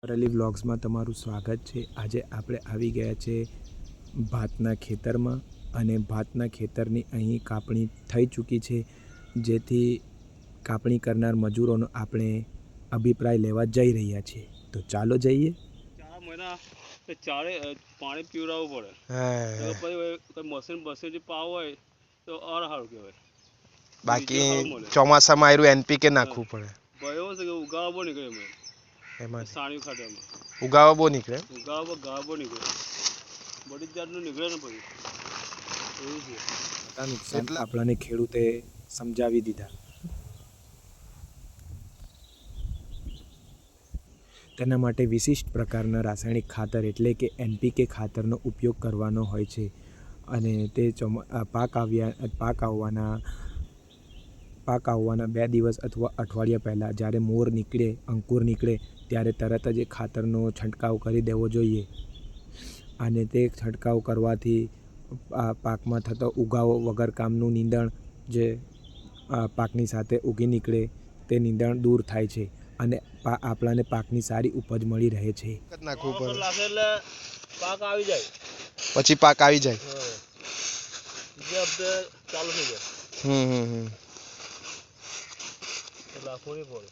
અમરેલી વ્લોગ્સમાં તમારું સ્વાગત છે। આજે આપણે આવી ગયા છે ભાતના ખેતરમાં અને ભાતના ખેતરની અહીં કાપણી થઈ ચૂકી છે, જેથી કાપણી કરનાર મજૂરોનો આપણે અભિપ્રાય લેવા જઈ રહ્યા છીએ। તો ચાલો જઈએ। 4 મહિના ચારે પાણી પીવડાવવું પડે, પછી મશીન બસેથી પાવ હોય તો ઓર સારું કહેવાય। બાકી ચોમાસામાં આયરું એનપીકે નાખવું પડે। ભાઈ છે કે ઉગાવા બહુ નીકળે એમાં સાણિયું ખાતરમાં ઉગાવા બહુ નીકળે, ઘા બહુ નીકળે, બધી જાતનું નીકળે ને પછી એવું છે। થતા નુકસાન આપણને ખેડૂતે સમજાવી દીધા। તેના માટે વિશિષ્ટ પ્રકારના રાસાયણિક ખાતર એટલે કે એનપીકે ખાતરનો ઉપયોગ કરવાનો હોય છે અને તે પાક આવવાના 2 દિવસ અથવા અઠવાડિયા પહેલાં જ્યારે મોર નીકળે, અંકુર નીકળે ત્યારે તરત જ એ ખાતરનો છંટકાવ કરી દેવો જોઈએ અને તે છંટકાવ કરવાથી પાકમાં થતો ઉગાવો વગર કામનું નીંદણ જે પાકની સાથે ઉગી નીકળે તે નીંદણ દૂર થાય છે અને આપણને પાકની સારી ઉપજ મળી રહે છે। નાખવું પડે એટલે પાક આવી જાય, પછી પાક આવી જાય, બીજા હપ્તે ચાલુ થઈ જાય, રાખવું નહીં પડે।